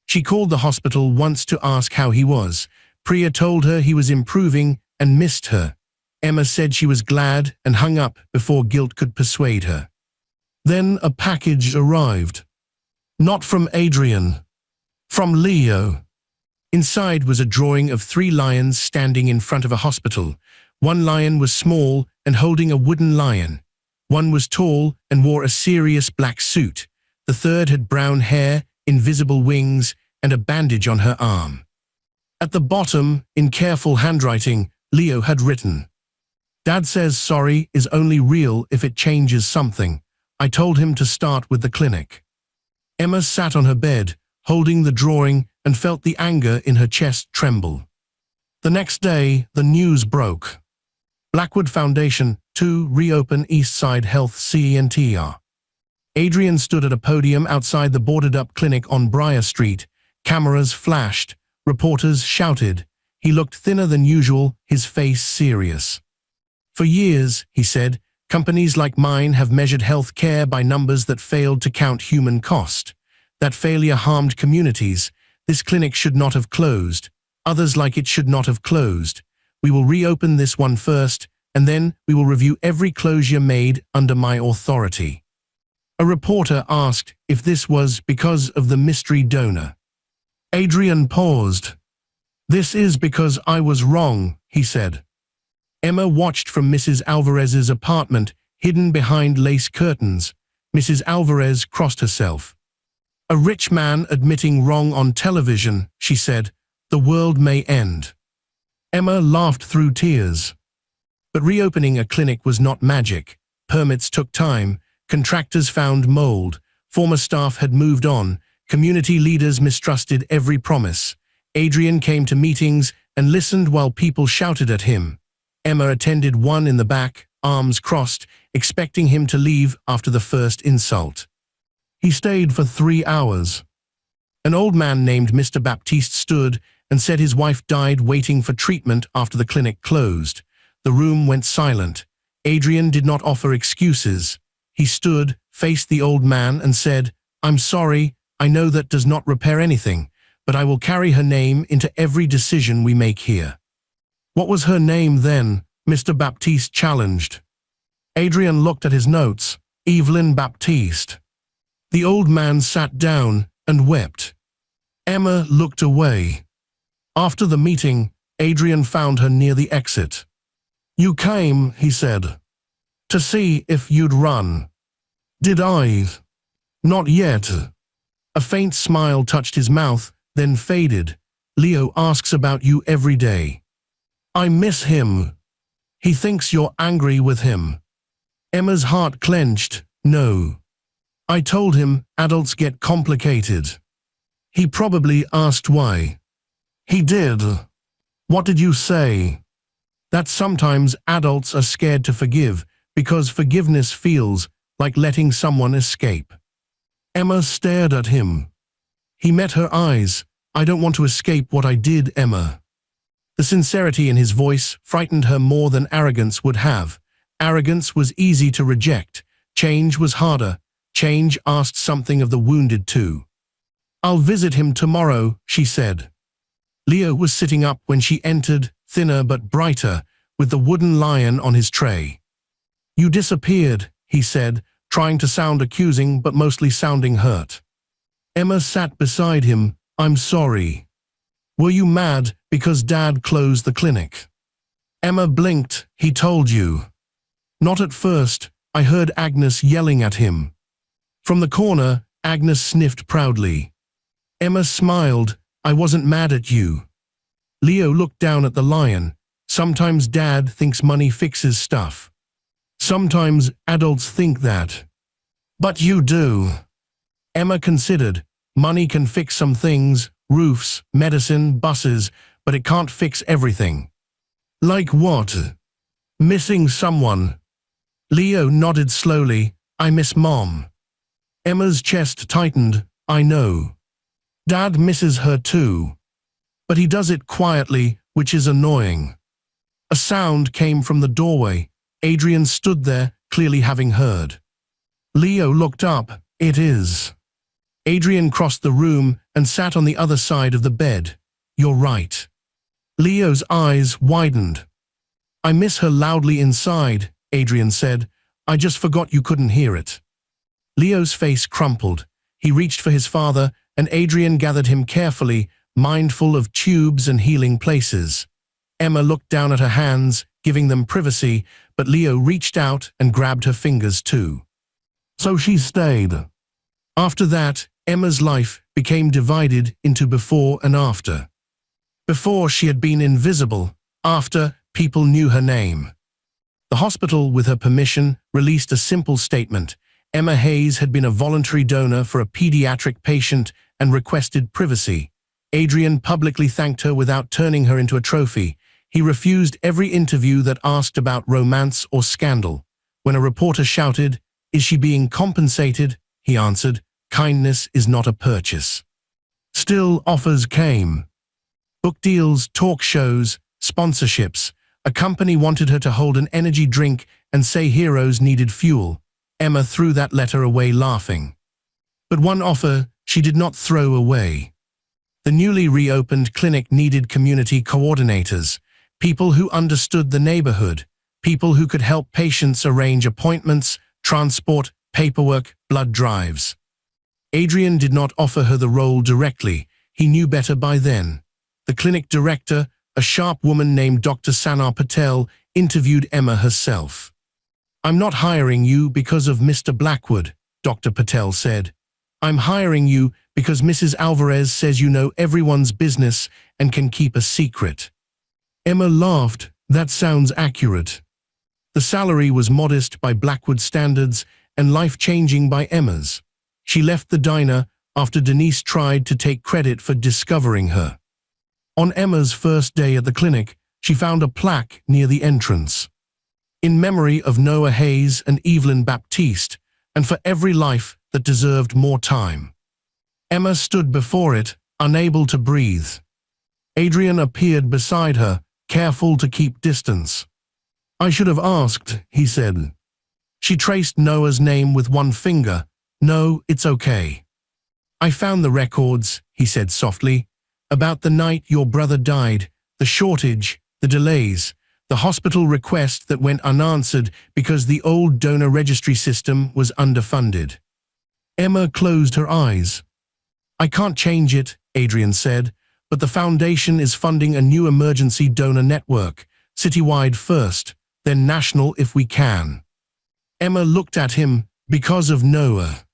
She called the hospital once to ask how he was. Priya told her he was improving and missed her. Emma said she was glad and hung up before guilt could persuade her. Then a package arrived. Not from Adrian. From Leo. Inside was a drawing of 3 lions standing in front of a hospital. One lion was small and holding a wooden lion. One was tall and wore a serious black suit. The third had brown hair, invisible wings, and a bandage on her arm. At the bottom, in careful handwriting, Leo had written, "Dad says sorry is only real if it changes something. I told him to start with the clinic." Emma sat on her bed, holding the drawing, and felt the anger in her chest tremble. The next day, the news broke. Blackwood Foundation to reopen Eastside Health Center. Adrian stood at a podium outside the boarded-up clinic on Briar Street. Cameras flashed. Reporters shouted. He looked thinner than usual, his face serious. "For years," he said, "companies like mine have measured health care by numbers that failed to count human cost. That failure harmed communities. This clinic should not have closed. Others like it should not have closed. We will reopen this one first, and then we will review every closure made under my authority." A reporter asked if this was because of the mystery donor. Adrian paused. "This is because I was wrong," he said. Emma watched from Mrs. Alvarez's apartment, hidden behind lace curtains. Mrs. Alvarez crossed herself. "A rich man admitting wrong on television," she said. "The world may end." Emma laughed through tears. But reopening a clinic was not magic. Permits took time. Contractors found mold. Former staff had moved on. Community leaders mistrusted every promise. Adrian came to meetings and listened while people shouted at him. Emma attended one in the back, arms crossed, expecting him to leave after the first insult. He stayed for 3 hours. An old man named Mr. Baptiste stood and said his wife died waiting for treatment after the clinic closed. The room went silent. Adrian did not offer excuses. He stood, faced the old man and said, "I'm sorry, I know that does not repair anything, but I will carry her name into every decision we make here." "What was her name then?" Mr. Baptiste challenged. Adrian looked at his notes. Evelyn Baptiste. The old man sat down and wept. Emma looked away. After the meeting, Adrian found her near the exit. "You came," he said, "to see if you'd run." "Did I?" "Not yet." A faint smile touched his mouth, then faded. "Leo asks about you every day." "I miss him. He thinks you're angry with him." Emma's heart clenched. "No. I told him adults get complicated." "He probably asked why." "He did." "What did you say?" "That sometimes adults are scared to forgive because forgiveness feels like letting someone escape." Emma stared at him. He met her eyes. "I don't want to escape what I did, Emma." The sincerity in his voice frightened her more than arrogance would have. Arrogance was easy to reject. Change was harder. Change asked something of the wounded too. "I'll visit him tomorrow," she said. Leo was sitting up when she entered, thinner but brighter, with the wooden lion on his tray. "You disappeared," he said, trying to sound accusing but mostly sounding hurt. Emma sat beside him. "I'm sorry." "Were you mad because Dad closed the clinic?" Emma blinked. "He told you." "Not at first. I heard Agnes yelling at him." From the corner, Agnes sniffed proudly. Emma smiled. "I wasn't mad at you." Leo looked down at the lion. "Sometimes Dad thinks money fixes stuff. Sometimes adults think that." "But you do." Emma considered. "Money can fix some things, roofs, medicine, buses, but it can't fix everything." "Like what?" "Missing someone." Leo nodded slowly. "I miss Mom." Emma's chest tightened. "I know. Dad misses her too. But he does it quietly, which is annoying." A sound came from the doorway. Adrian stood there, clearly having heard. Leo looked up. "It is." Adrian crossed the room and sat on the other side of the bed. "You're right." Leo's eyes widened. "I miss her loudly inside," Adrian said. "I just forgot you couldn't hear it." Leo's face crumpled. He reached for his father, and Adrian gathered him carefully, mindful of tubes and healing places. Emma looked down at her hands, giving them privacy, but Leo reached out and grabbed her fingers too. So she stayed. After that, Emma's life became divided into before and after. Before, she had been invisible. After, people knew her name. The hospital, with her permission, released a simple statement. Emma Hayes had been a voluntary donor for a pediatric patient and requested privacy. Adrian publicly thanked her without turning her into a trophy. He refused every interview that asked about romance or scandal. When a reporter shouted, "Is she being compensated?" he answered, "Kindness is not a purchase." Still, offers came. Book deals, talk shows, sponsorships. A company wanted her to hold an energy drink and say heroes needed fuel. Emma threw that letter away laughing. But one offer she did not throw away. The newly reopened clinic needed community coordinators, people who understood the neighborhood, people who could help patients arrange appointments, transport, paperwork, blood drives. Adrian did not offer her the role directly. He knew better by then. The clinic director, a sharp woman named Dr. Sanar Patel, interviewed Emma herself. "I'm not hiring you because of Mr. Blackwood," Dr. Patel said. "I'm hiring you because Mrs. Alvarez says you know everyone's business and can keep a secret." Emma laughed. "That sounds accurate." The salary was modest by Blackwood standards and life-changing by Emma's. She left the diner after Denise tried to take credit for discovering her. On Emma's first day at the clinic, she found a plaque near the entrance. "In memory of Noah Hayes and Evelyn Baptiste, and for every life that deserved more time." Emma stood before it, unable to breathe. Adrian appeared beside her, careful to keep distance. "I should have asked," he said. She traced Noah's name with one finger. "No, it's okay." "I found the records," he said softly, "about the night your brother died, the shortage, the delays, the hospital request that went unanswered because the old donor registry system was underfunded." Emma closed her eyes. "I can't change it," Adrian said, "but the foundation is funding a new emergency donor network, citywide first, then national if we can." Emma looked at him. "Because of Noah.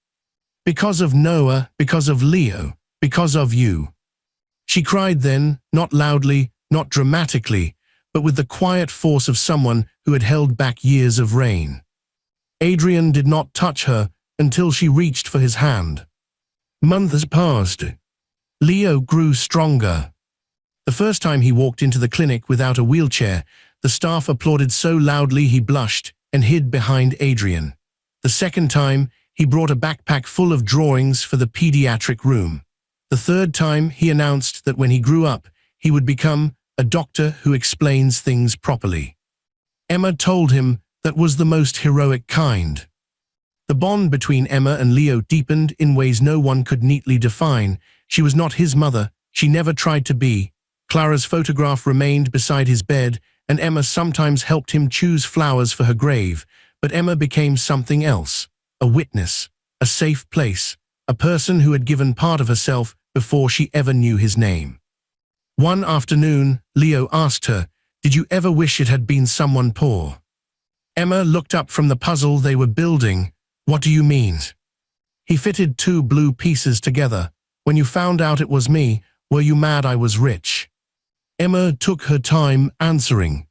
Because of Noah, because of Leo, because of you." She cried then, not loudly, not dramatically, but with the quiet force of someone who had held back years of rain. Adrian did not touch her until she reached for his hand. Months passed. Leo grew stronger. The first time he walked into the clinic without a wheelchair, the staff applauded so loudly he blushed and hid behind Adrian. The second time, he brought a backpack full of drawings for the pediatric room. The third time, he announced that when he grew up, he would become a doctor who explains things properly. Emma told him that was the most heroic kind. The bond between Emma and Leo deepened in ways no one could neatly define. She was not his mother, she never tried to be. Clara's photograph remained beside his bed, and Emma sometimes helped him choose flowers for her grave, but Emma became something else, a witness, a safe place, a person who had given part of herself before she ever knew his name. One afternoon, Leo asked her, "Did you ever wish it had been someone poor?" Emma looked up from the puzzle they were building. "What do you mean?" He fitted two blue pieces together. "When you found out it was me, were you mad I was rich?" Emma took her time answering.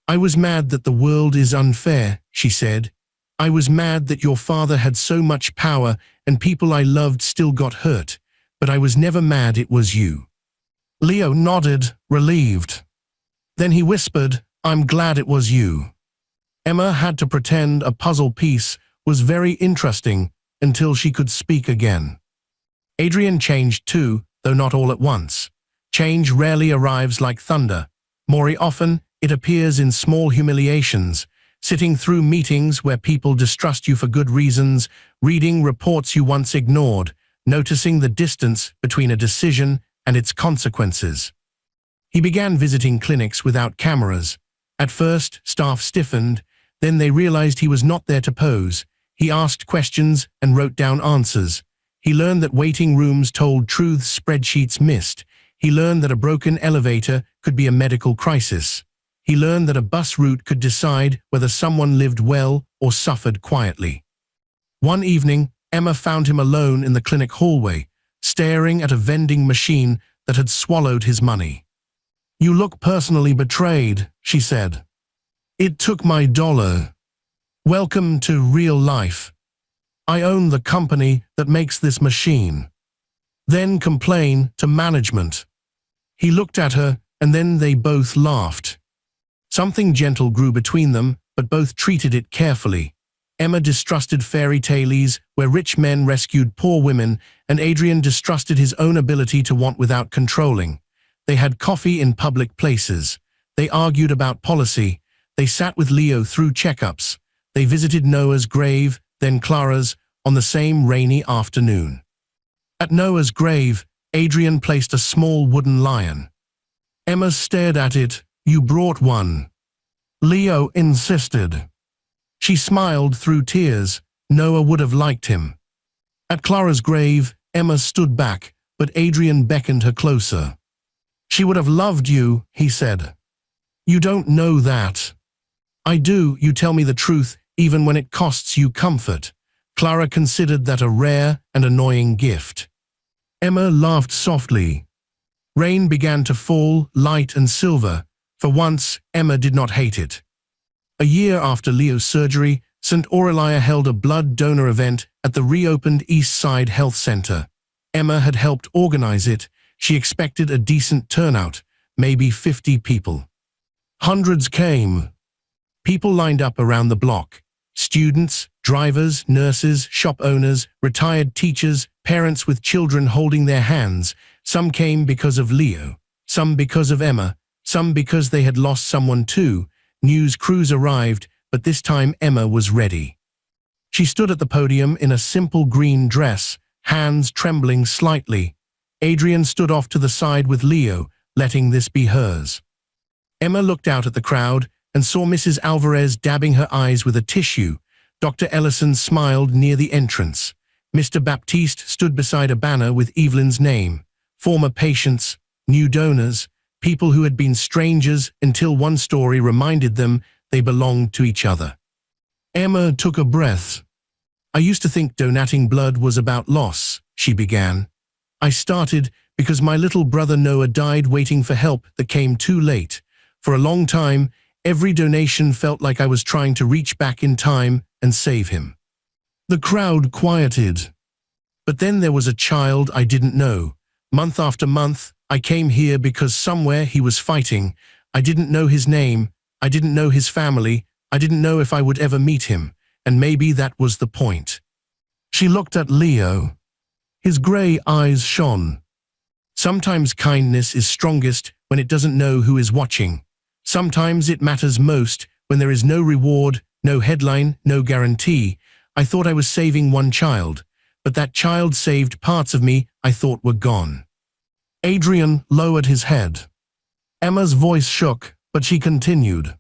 "I was mad that the world is unfair," she said. "I was mad that your father had so much power and people I loved still got hurt, but I was never mad it was you." Leo nodded, relieved. Then he whispered, "I'm glad it was you." Emma had to pretend a puzzle piece was very interesting until she could speak again. Adrian changed too, though not all at once. Change rarely arrives like thunder. More often, it appears in small humiliations, sitting through meetings where people distrust you for good reasons, reading reports you once ignored, noticing the distance between a decision and its consequences. He began visiting clinics without cameras. At first, staff stiffened, then they realized he was not there to pose. He asked questions and wrote down answers. He learned that waiting rooms told truths spreadsheets missed. He learned that a broken elevator could be a medical crisis. He learned that a bus route could decide whether someone lived well or suffered quietly. One evening, Emma found him alone in the clinic hallway, staring at a vending machine that had swallowed his money. "You look personally betrayed," she said. "It took my dollar. Welcome to real life. I own the company that makes this machine." Then complain to management. He looked at her, and then they both laughed. Something gentle grew between them, but both treated it carefully. Emma distrusted fairy tales where rich men rescued poor women, and Adrian distrusted his own ability to want without controlling. They had coffee in public places. They argued about policy. They sat with Leo through checkups. They visited Noah's grave, then Clara's, on the same rainy afternoon. At Noah's grave, Adrian placed a small wooden lion. Emma stared at it. "You brought one," Leo insisted. She smiled through tears. Noah would have liked him. At Clara's grave, Emma stood back, but Adrian beckoned her closer. "She would have loved you," he said. "You don't know that." "I do. You tell me the truth, even when it costs you comfort." Clara considered that a rare and annoying gift. Emma laughed softly. Rain began to fall, light and silver. For once, Emma did not hate it. A year after Leo's surgery, St. Aurelia held a blood donor event at the reopened East Side Health Center. Emma had helped organize it. She expected a decent turnout, maybe 50 people. Hundreds came. People lined up around the block. Students, Drivers, nurses, shop owners, retired teachers, parents with children holding their hands. Some came because of Leo, some because of Emma, some because they had lost someone too. News crews arrived, but this time Emma was ready. She stood at the podium in a simple green dress, hands trembling slightly. Adrian stood off to the side with Leo, letting this be hers. Emma looked out at the crowd and saw Mrs. Alvarez dabbing her eyes with a tissue. Dr. Ellison smiled near the entrance. Mr. Baptiste stood beside a banner with Evelyn's name. Former patients, new donors, people who had been strangers until one story reminded them they belonged to each other. Emma took a breath. I used to think donating blood was about loss, she began. I started because my little brother Noah died waiting for help that came too late. For a long time, every donation felt like I was trying to reach back in time and save him. The crowd quieted. But then there was a child I didn't know. Month after month, I came here because somewhere he was fighting. I didn't know his name. I didn't know his family. I didn't know if I would ever meet him. And maybe that was the point. She looked at Leo. His grey eyes shone. Sometimes kindness is strongest when it doesn't know who is watching. Sometimes it matters most when there is no reward, no headline, no guarantee. I thought I was saving one child, but that child saved parts of me I thought were gone. Adrian lowered his head. Emma's voice shook, but she continued.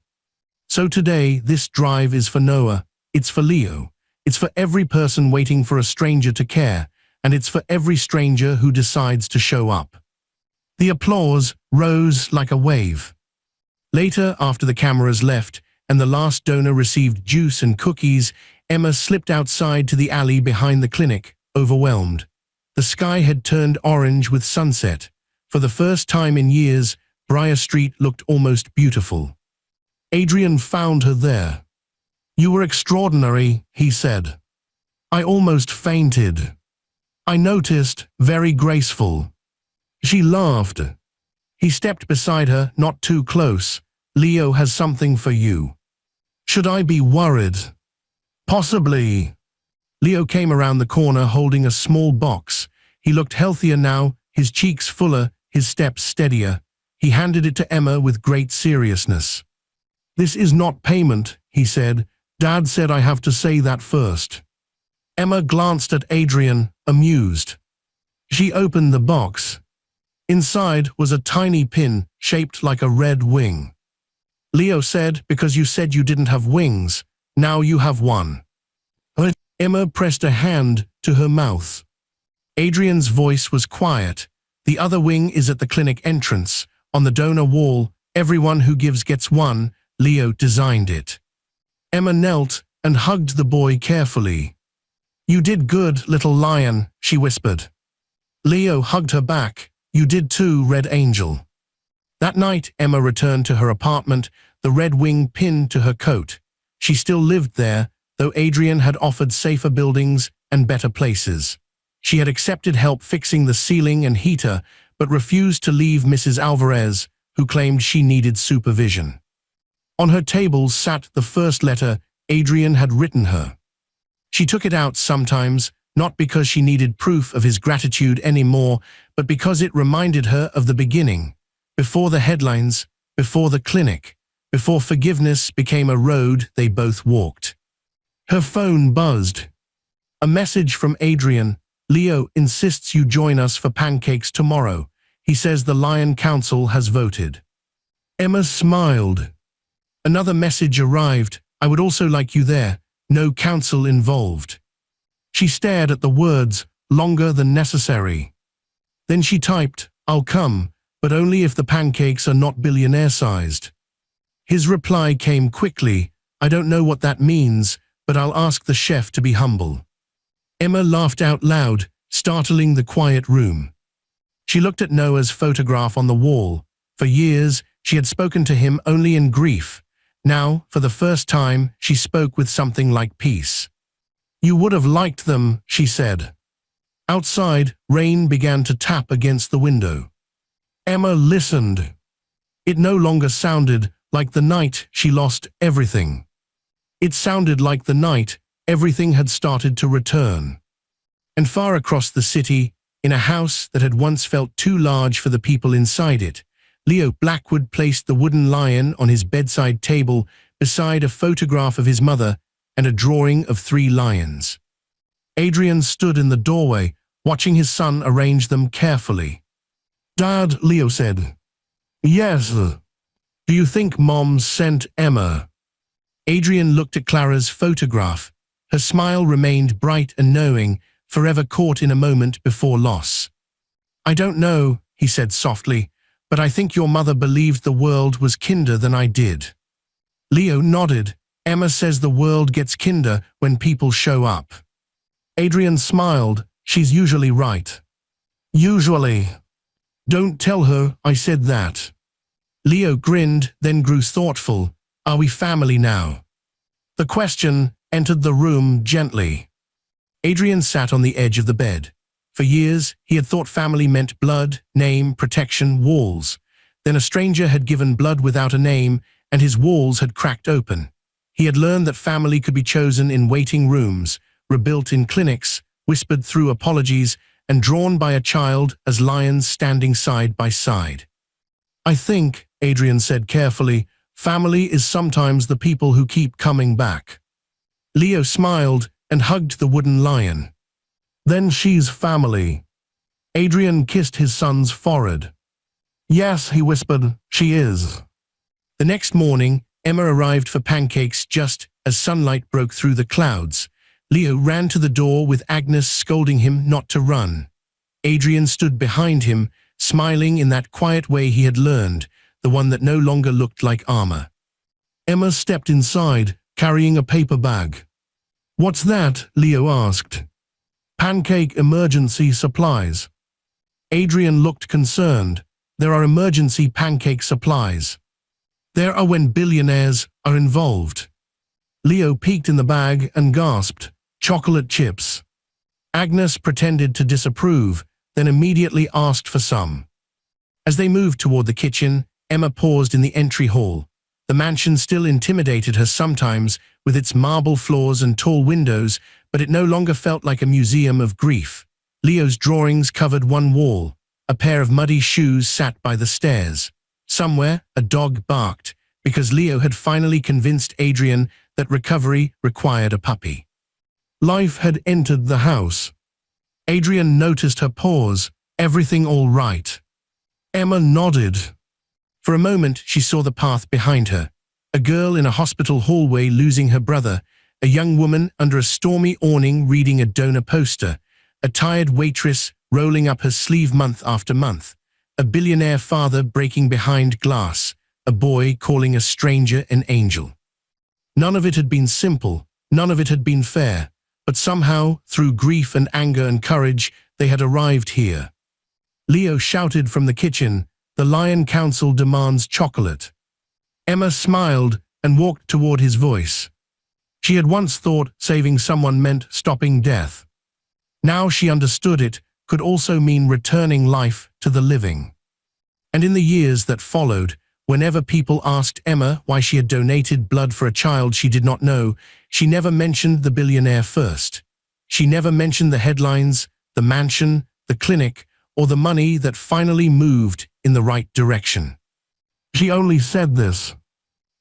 So today, this drive is for Noah. It's for Leo. It's for every person waiting for a stranger to care, and it's for every stranger who decides to show up. The applause rose like a wave. Later, after the cameras left and the last donor received juice and cookies, Emma slipped outside to the alley behind the clinic, overwhelmed. The sky had turned orange with sunset. For the first time in years, Briar Street looked almost beautiful. Adrian found her there. You were extraordinary, he said. I almost fainted. I noticed, very graceful. She laughed. He stepped beside her, not too close. Leo has something for you. Should I be worried? Possibly. Leo came around the corner holding a small box. He looked healthier now, his cheeks fuller, his steps steadier. He handed it to Emma with great seriousness. This is not payment, he said. Dad said I have to say that first. Emma glanced at Adrian, amused. She opened the box. Inside was a tiny pin shaped like a red wing. Leo said, because you said you didn't have wings, now you have one. Emma pressed a hand to her mouth. Adrian's voice was quiet. The other wing is at the clinic entrance. On the donor wall, everyone who gives gets one. Leo designed it. Emma knelt and hugged the boy carefully. You did good, little lion, she whispered. Leo hugged her back. You did too, Red Angel. That night, Emma returned to her apartment, the red wing pinned to her coat. She still lived there, though Adrian had offered safer buildings and better places. She had accepted help fixing the ceiling and heater, but refused to leave Mrs. Alvarez, who claimed she needed supervision. On her table sat the first letter Adrian had written her. She took it out sometimes, not because she needed proof of his gratitude anymore, but because it reminded her of the beginning, before the headlines, before the clinic, before forgiveness became a road they both walked. Her phone buzzed. A message from Adrian. Leo insists you join us for pancakes tomorrow. He says the Lion Council has voted. Emma smiled. Another message arrived. I would also like you there. No council involved. She stared at the words, longer than necessary. Then she typed, I'll come, but only if the pancakes are not billionaire-sized. His reply came quickly. I don't know what that means, but I'll ask the chef to be humble. Emma laughed out loud, startling the quiet room. She looked at Noah's photograph on the wall. For years, she had spoken to him only in grief. Now, for the first time, she spoke with something like peace. You would have liked them, she said. Outside, rain began to tap against the window. Emma listened. It no longer sounded like the night she lost everything. It sounded like the night Everything had started to return. And far across the city, in a house that had once felt too large for the people inside it, Leo Blackwood placed the wooden lion on his bedside table beside a photograph of his mother and a drawing of 3 lions. Adrian stood in the doorway, watching his son arrange them carefully. "Dad," Leo said. "Yes. Do you think Mom sent Emma?" Adrian looked at Clara's photograph. Her smile remained bright and knowing, forever caught in a moment before loss. "I don't know," he said softly, "but I think your mother believed the world was kinder than I did." Leo nodded. "Emma says the world gets kinder when people show up." Adrian smiled. "She's usually right." "Usually." "Don't tell her I said that." Leo grinned, then grew thoughtful. "Are we family now?" The question entered the room gently. Adrian sat on the edge of the bed. For years, he had thought family meant blood, name, protection, walls. Then a stranger had given blood without a name, and his walls had cracked open. He had learned that family could be chosen in waiting rooms, rebuilt in clinics, whispered through apologies, and drawn by a child as lions standing side by side. "I think," Adrian said carefully, "family is sometimes the people who keep coming back." Leo smiled and hugged the wooden lion. "Then she's family." Adrian kissed his son's forehead. "Yes," he whispered, "she is." The next morning, Emma arrived for pancakes just as sunlight broke through the clouds. Leo ran to the door with Agnes scolding him not to run. Adrian stood behind him, smiling in that quiet way he had learned, the one that no longer looked like armor. Emma stepped inside, carrying a paper bag. "What's that?" Leo asked. "Pancake emergency supplies." Adrian looked concerned. "There are emergency pancake supplies. There are when billionaires are involved." Leo peeked in the bag and gasped, "Chocolate chips." Agnes pretended to disapprove, then immediately asked for some. As they moved toward the kitchen, Emma paused in the entry hall. The mansion still intimidated her sometimes, with its marble floors and tall windows, but it no longer felt like a museum of grief. Leo's drawings covered one wall. A pair of muddy shoes sat by the stairs. Somewhere, a dog barked, because Leo had finally convinced Adrian that recovery required a puppy. Life had entered the house. Adrian noticed her pause. "Everything all right?" Emma nodded. For a moment, she saw the path behind her. A girl in a hospital hallway losing her brother, a young woman under a stormy awning reading a donor poster, a tired waitress rolling up her sleeve month after month, a billionaire father breaking behind glass, a boy calling a stranger an angel. None of it had been simple, none of it had been fair, but somehow, through grief and anger and courage, they had arrived here. Leo shouted from the kitchen, "The Lion Council demands chocolate." Emma smiled and walked toward his voice. She had once thought saving someone meant stopping death. Now she understood it could also mean returning life to the living. And in the years that followed, whenever people asked Emma why she had donated blood for a child she did not know, she never mentioned the billionaire first. She never mentioned the headlines, the mansion, the clinic, or the money that finally moved in the right direction. She only said this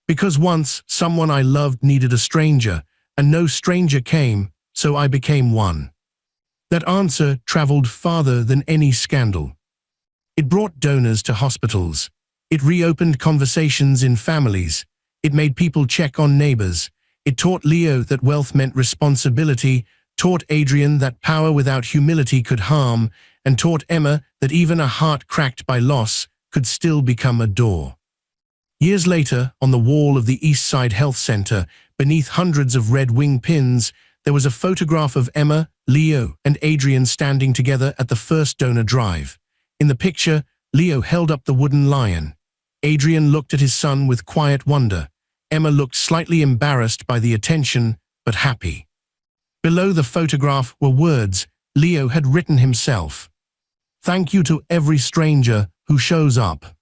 because once someone I loved needed a stranger, and no stranger came, so I became one. That answer traveled farther than any scandal. It brought donors to hospitals. It reopened conversations in families. It made people check on neighbors. It taught Leo that wealth meant responsibility, taught Adrian that power without humility could harm, and taught Emma that even a heart cracked by loss could still become a door. Years later, on the wall of the East Side Health Center, beneath hundreds of red wing pins, there was a photograph of Emma, Leo, and Adrian standing together at the first donor drive. In the picture, Leo held up the wooden lion. Adrian looked at his son with quiet wonder. Emma looked slightly embarrassed by the attention, but happy. Below the photograph were words Leo had written himself. "Thank you to every stranger who shows up."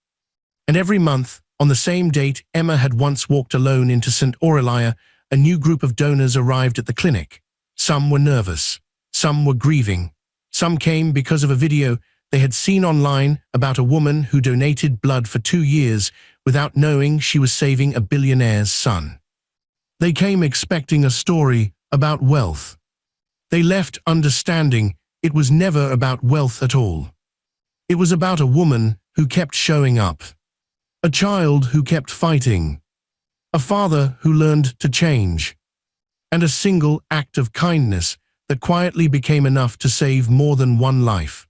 And every month, on the same date Emma had once walked alone into St. Aurelia, a new group of donors arrived at the clinic. Some were nervous. Some were grieving. Some came because of a video they had seen online about a woman who donated blood for 2 years without knowing she was saving a billionaire's son. They came expecting a story about wealth. They left understanding it was never about wealth at all. It was about a woman who kept showing up, a child who kept fighting, a father who learned to change, and a single act of kindness that quietly became enough to save more than one life.